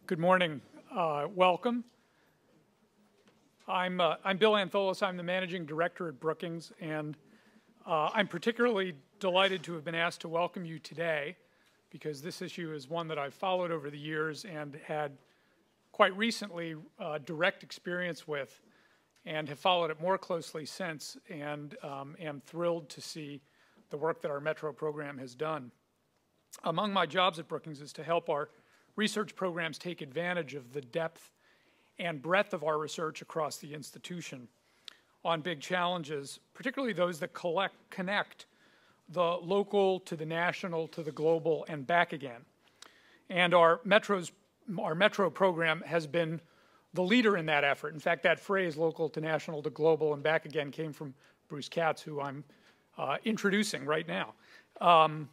Good morning. Welcome. I'm Bill Antholis. I'm the managing director at Brookings, and I'm particularly delighted to have been asked to welcome you today because this issue is one that I've followed over the years and had quite recently direct experience with, and have followed it more closely since, and am thrilled to see the work that our Metro program has done. Among my jobs at Brookings is to help our research programs take advantage of the depth and breadth of our research across the institution on big challenges, particularly those that connect the local to the national to the global and back again. And our Metro program has been the leader in that effort. In fact, that phrase, local to national to global and back again, came from Bruce Katz, who I'm introducing right now. And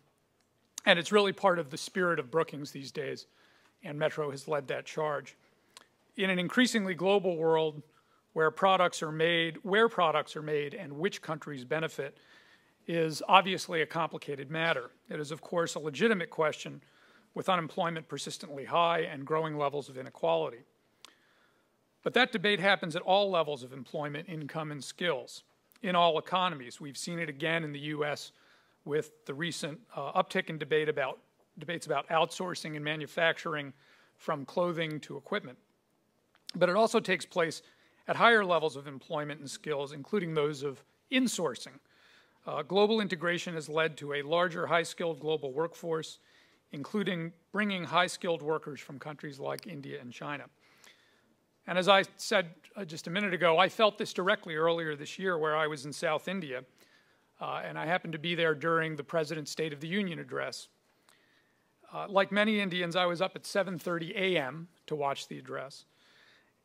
it's really part of the spirit of Brookings these days, and Metro has led that charge. In an increasingly global world where products are made, and which countries benefit is obviously a complicated matter. It is, of course, a legitimate question with unemployment persistently high and growing levels of inequality. But that debate happens at all levels of employment, income, and skills, in all economies. We've seen it again in the U.S. with the recent uptick in debates about outsourcing and manufacturing from clothing to equipment. But it also takes place at higher levels of employment and skills, including those of insourcing. Global integration has led to a larger high-skilled global workforce, including bringing high-skilled workers from countries like India and China. And as I said just a minute ago, I felt this directly earlier this year where I was in South India, and I happened to be there during the President's State of the Union address. Like many Indians, I was up at 7:30 a.m. to watch the address.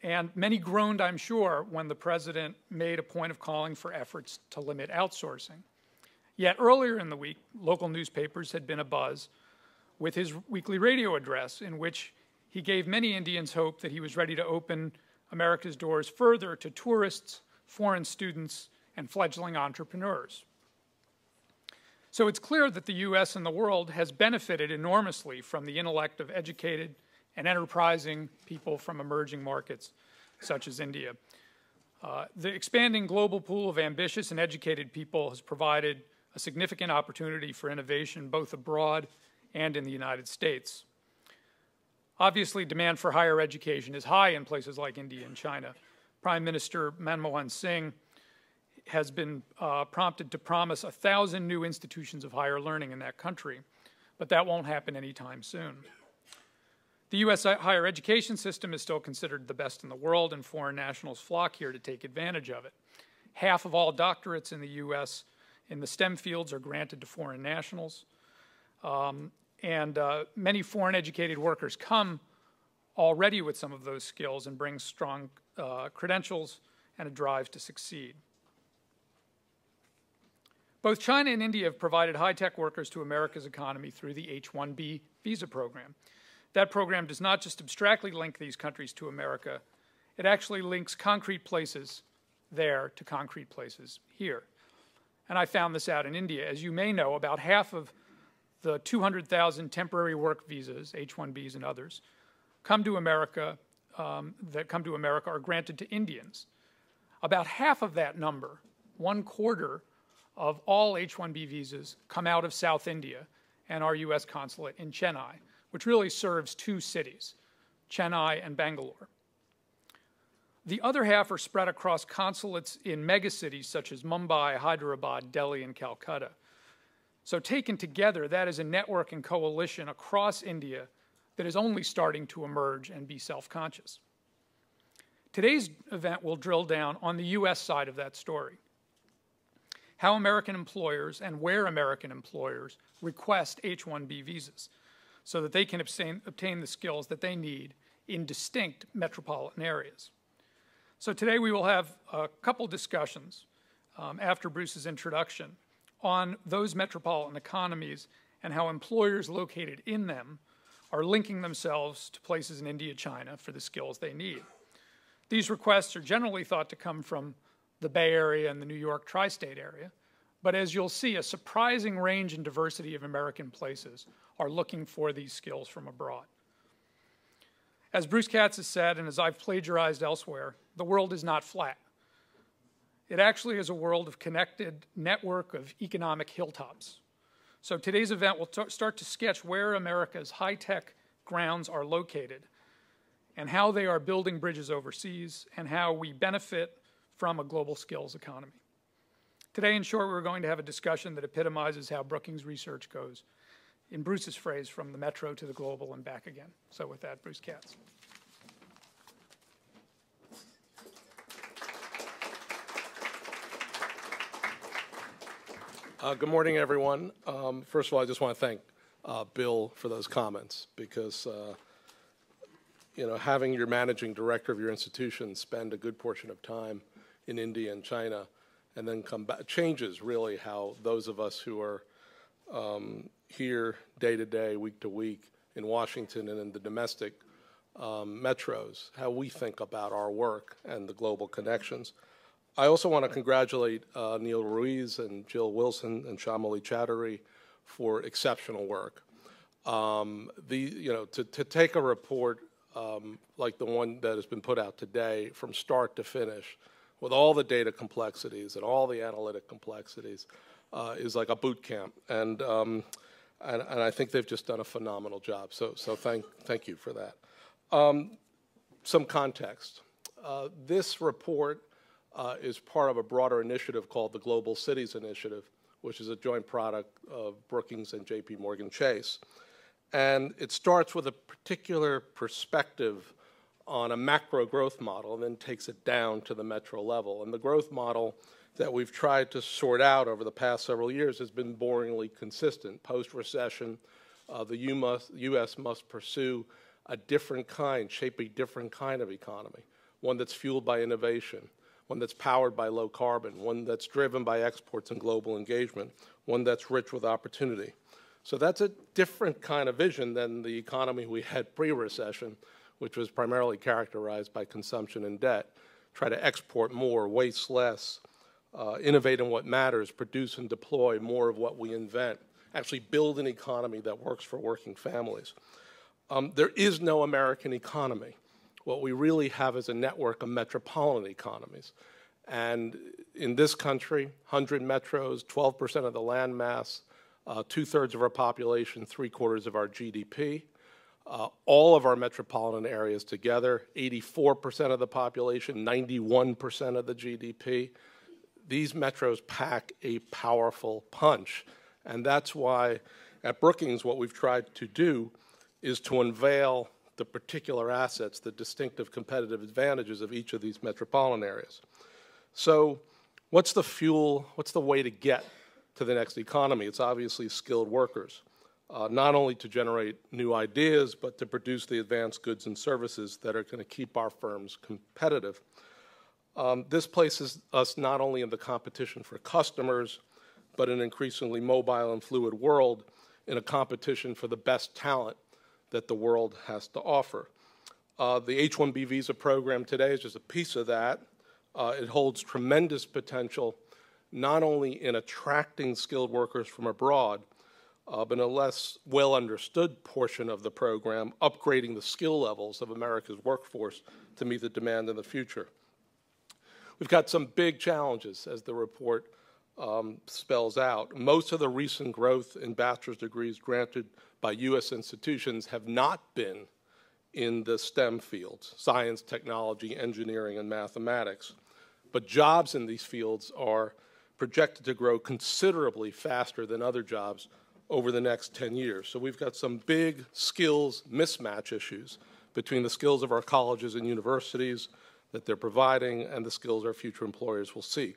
And many groaned, I'm sure, when the President made a point of calling for efforts to limit outsourcing. Yet earlier in the week, local newspapers had been abuzz with his weekly radio address, in which he gave many Indians hope that he was ready to open America's doors further to tourists, foreign students, and fledgling entrepreneurs. So it's clear that the U.S. and the world has benefited enormously from the intellect of educated and enterprising people from emerging markets such as India. The expanding global pool of ambitious and educated people has provided a significant opportunity for innovation both abroad and in the United States. Obviously, demand for higher education is high in places like India and China. Prime Minister Manmohan Singh has been prompted to promise 1,000 new institutions of higher learning in that country, but that won't happen anytime soon. The U.S. higher education system is still considered the best in the world, and foreign nationals flock here to take advantage of it. Half of all doctorates in the U.S. in the STEM fields are granted to foreign nationals, and many foreign educated workers come already with some of those skills and bring strong credentials and a drive to succeed. Both China and India have provided high-tech workers to America's economy through the H-1B visa program. That program does not just abstractly link these countries to America, it actually links concrete places there to concrete places here. And I found this out in India. As you may know, about half of the 200,000 temporary work visas, H-1Bs and others, that come to America are granted to Indians. About half of that number, 1/4 of all H-1B visas, come out of South India and our U.S. consulate in Chennai, which really serves two cities, Chennai and Bangalore. The other half are spread across consulates in megacities such as Mumbai, Hyderabad, Delhi, and Calcutta. So taken together, that is a network and coalition across India that is only starting to emerge and be self-conscious. Today's event will drill down on the U.S. side of that story, how American employers and where American employers request H-1B visas so that they can obtain the skills that they need in distinct metropolitan areas. So today we will have a couple discussions after Bruce's introduction on those metropolitan economies and how employers located in them are linking themselves to places in India, China for the skills they need. These requests are generally thought to come from the Bay Area and the New York tri-state area, but as you'll see, a surprising range and diversity of American places are looking for these skills from abroad. As Bruce Katz has said, and as I've plagiarized elsewhere, the world is not flat. It actually is a world of connected network of economic hilltops. So today's event will start to sketch where America's high-tech grounds are located and how they are building bridges overseas and how we benefit from a global skills economy. Today, in short, we're going to have a discussion that epitomizes how Brookings research goes, in Bruce's phrase, from the metro to the global and back again. So with that, Bruce Katz. Good morning, everyone. First of all, I just want to thank Bill for those comments because, having your managing director of your institution spend a good portion of time in India and China and then come back changes really how those of us who are here day to day, week to week in Washington and in the domestic metros, how we think about our work and the global connections. I also want to congratulate Neil Ruiz and Jill Wilson and Shamali Chattery for exceptional work. To take a report like the one that has been put out today from start to finish with all the data complexities and all the analytic complexities is like a boot camp. And I think they've just done a phenomenal job. So thank you for that. Some context. This report is part of a broader initiative called the Global Cities Initiative, which is a joint product of Brookings and J.P. Morgan Chase. And it starts with a particular perspective on a macro growth model and then takes it down to the metro level. And the growth model that we've tried to sort out over the past several years has been boringly consistent. Post-recession, the U.S. must pursue a different kind, shape a different kind of economy, one that's fueled by innovation, one that's powered by low carbon, one that's driven by exports and global engagement, one that's rich with opportunity. So that's a different kind of vision than the economy we had pre-recession, which was primarily characterized by consumption and debt. Try to export more, waste less, innovate in what matters, produce and deploy more of what we invent, actually build an economy that works for working families. There is no American economy. What we really have is a network of metropolitan economies. And in this country, 100 metros, 12% of the land mass, 2/3 of our population, 3/4 of our GDP. All of our metropolitan areas together, 84% of the population, 91% of the GDP. These metros pack a powerful punch. And that's why at Brookings what we've tried to do is to unveil the particular assets, the distinctive competitive advantages of each of these metropolitan areas. So what's the fuel, what's the way to get to the next economy? It's obviously skilled workers, not only to generate new ideas, but to produce the advanced goods and services that are going to keep our firms competitive. This places us not only in the competition for customers, but in an increasingly mobile and fluid world, in a competition for the best talent that the world has to offer. The H-1B visa program today is just a piece of that. It holds tremendous potential, not only in attracting skilled workers from abroad, but in a less well understood portion of the program, upgrading the skill levels of America's workforce to meet the demand in the future. We've got some big challenges, as the report spells out. Most of the recent growth in bachelor's degrees granted by U.S. institutions have not been in the STEM fields, science, technology, engineering, and mathematics. But jobs in these fields are projected to grow considerably faster than other jobs over the next 10 years. So we've got some big skills mismatch issues between the skills of our colleges and universities that they're providing and the skills our future employers will seek.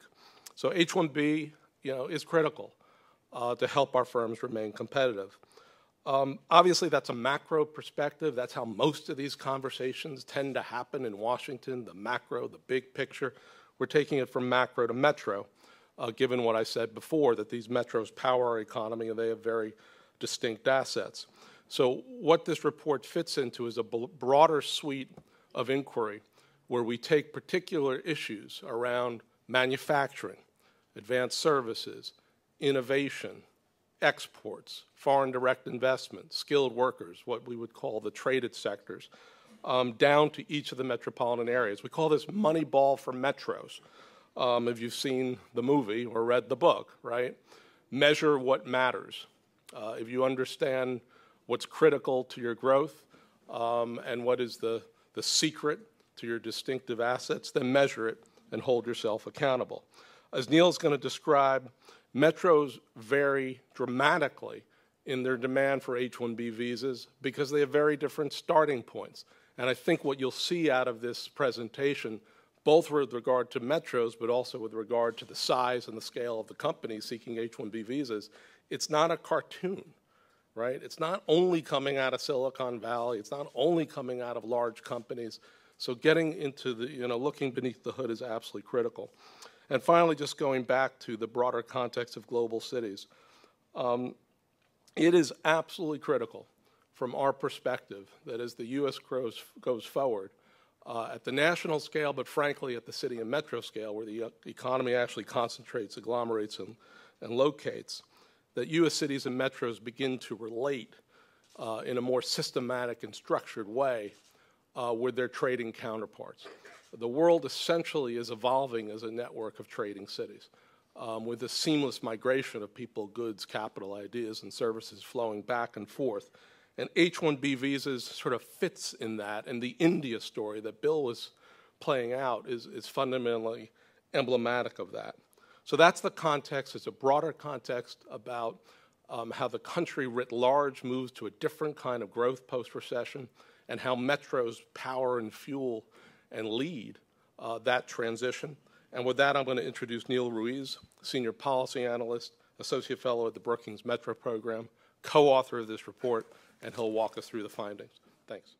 So H-1B, is critical to help our firms remain competitive. Obviously, that's a macro perspective. That's how most of these conversations tend to happen in Washington, the macro, the big picture. We're taking it from macro to metro, given what I said before, that these metros power our economy and they have very distinct assets. So what this report fits into is a broader suite of inquiry where we take particular issues around manufacturing, advanced services, innovation, exports, foreign direct investment, skilled workers, what we would call the traded sectors, down to each of the metropolitan areas. We call this Moneyball for metros. If you've seen the movie or read the book, right? Measure what matters. If you understand what's critical to your growth and what is the secret to your distinctive assets, then measure it and hold yourself accountable. As Neil's going to describe, metros vary dramatically in their demand for H-1B visas because they have very different starting points. And I think what you'll see out of this presentation, both with regard to metros, but also with regard to the size and the scale of the companies seeking H-1B visas, it's not a cartoon, right? It's not only coming out of Silicon Valley. It's not only coming out of large companies. So getting into the, looking beneath the hood is absolutely critical. And finally, just going back to the broader context of global cities, it is absolutely critical from our perspective that as the U.S. goes forward, at the national scale, but frankly at the city and metro scale, where the economy actually concentrates, agglomerates, and locates, that U.S. cities and metros begin to relate in a more systematic and structured way with their trading counterparts. The world essentially is evolving as a network of trading cities with a seamless migration of people, goods, capital, ideas, and services flowing back and forth. And H-1B visas sort of fits in that, and the India story that Bill was playing out is fundamentally emblematic of that. So that's the context. It's a broader context about how the country writ large moves to a different kind of growth post-recession and how metros power and fuel and lead that transition. And with that, I'm going to introduce Neil Ruiz, Senior Policy Analyst, Associate Fellow at the Brookings Metro Program, co-author of this report, and he'll walk us through the findings. Thanks.